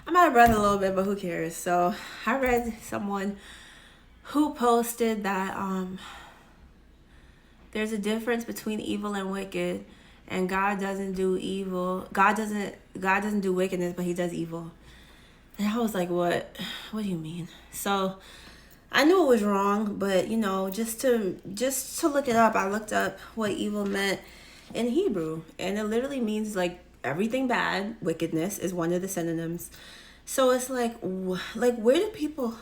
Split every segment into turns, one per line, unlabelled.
I'm out of breath a little bit, but who cares? So I read someone who posted that there's a difference between evil and wicked, and God doesn't do evil. God doesn't do wickedness, but he does evil. And I was like, what do you mean? So I knew it was wrong, but just to look it up, I looked up what evil meant in Hebrew, and it literally means like everything bad. Wickedness is one of the synonyms. So it's like where do people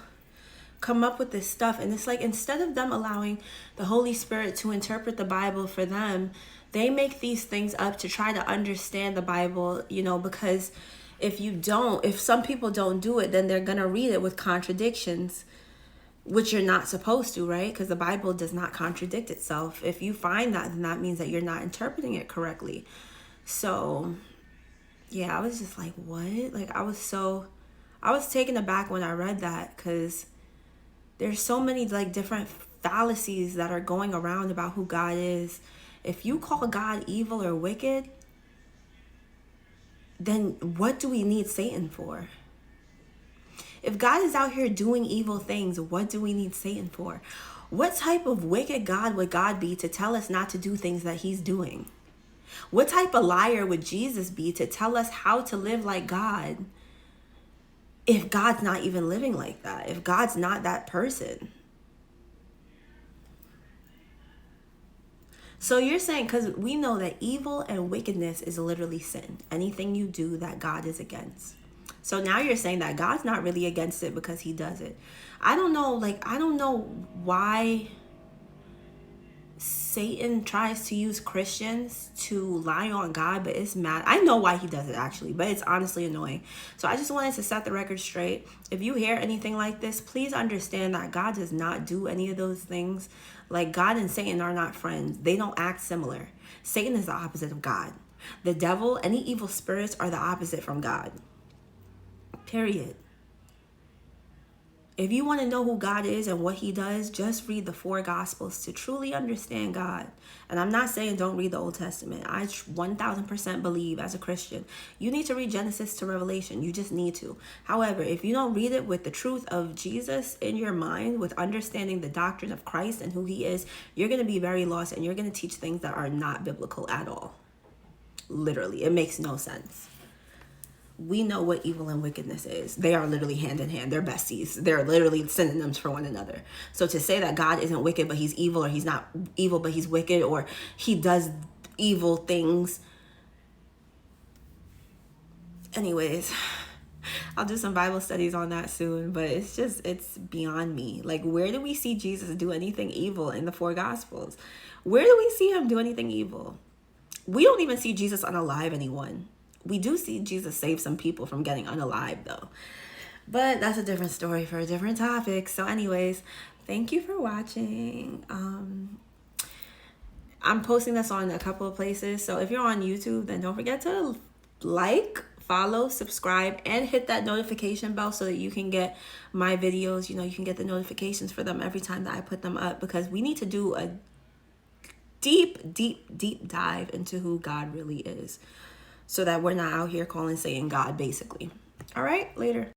come up with this stuff? And it's like, instead of them allowing the Holy Spirit to interpret the Bible for them, they make these things up to try to understand the Bible, because if some people don't do it, then they're going to read it with contradictions, which you're not supposed to, right? Because the Bible does not contradict itself. If you find that, then that means that you're not interpreting it correctly. So yeah, I was just like, what? Like, I was taken aback when I read that, because there's so many like different fallacies that are going around about who God is. If you call God evil or wicked, then what do we need Satan for? If God is out here doing evil things, what do we need Satan for? What type of wicked God would God be to tell us not to do things that he's doing? What type of liar would Jesus be to tell us how to live like God if God's not even living like that? If God's not that person? So you're saying, because we know that evil and wickedness is literally sin. Anything you do that God is against. So now you're saying that God's not really against it because he does it. I don't know why Satan tries to use Christians to lie on God, but it's mad. I know why he does it actually, but it's honestly annoying. So I just wanted to set the record straight. If you hear anything like this, please understand that God does not do any of those things. Like, God and Satan are not friends. They don't act similar. Satan is the opposite of God. The devil, any evil spirits are the opposite from God. Period. If you want to know who God is and what he does, just read the 4 Gospels to truly understand God. And I'm not saying don't read the Old Testament. I 1000% believe, as a Christian, you need to read Genesis to Revelation. You just need to. However, if you don't read it with the truth of Jesus in your mind, with understanding the doctrine of Christ and who he is, you're going to be very lost, and you're going to teach things that are not biblical at all. Literally, it makes no sense. We know what evil and wickedness is. They are literally hand in hand. They're besties. They're literally synonyms for one another. So to say that God isn't wicked, but he's evil, or he's not evil, but he's wicked, or he does evil things. Anyways, I'll do some Bible studies on that soon, but it's beyond me. Like, where do we see Jesus do anything evil in the 4 Gospels? Where do we see him do anything evil? We don't even see Jesus unalive anyone. We do see Jesus save some people from getting unalive, though. But that's a different story for a different topic. So anyways, thank you for watching. I'm posting this on a couple of places. So if you're on YouTube, then don't forget to like, follow, subscribe, and hit that notification bell so that you can get my videos. You can get the notifications for them every time that I put them up, because we need to do a deep dive into who God really is, so that we're not out here calling Satan God, basically. All right, later.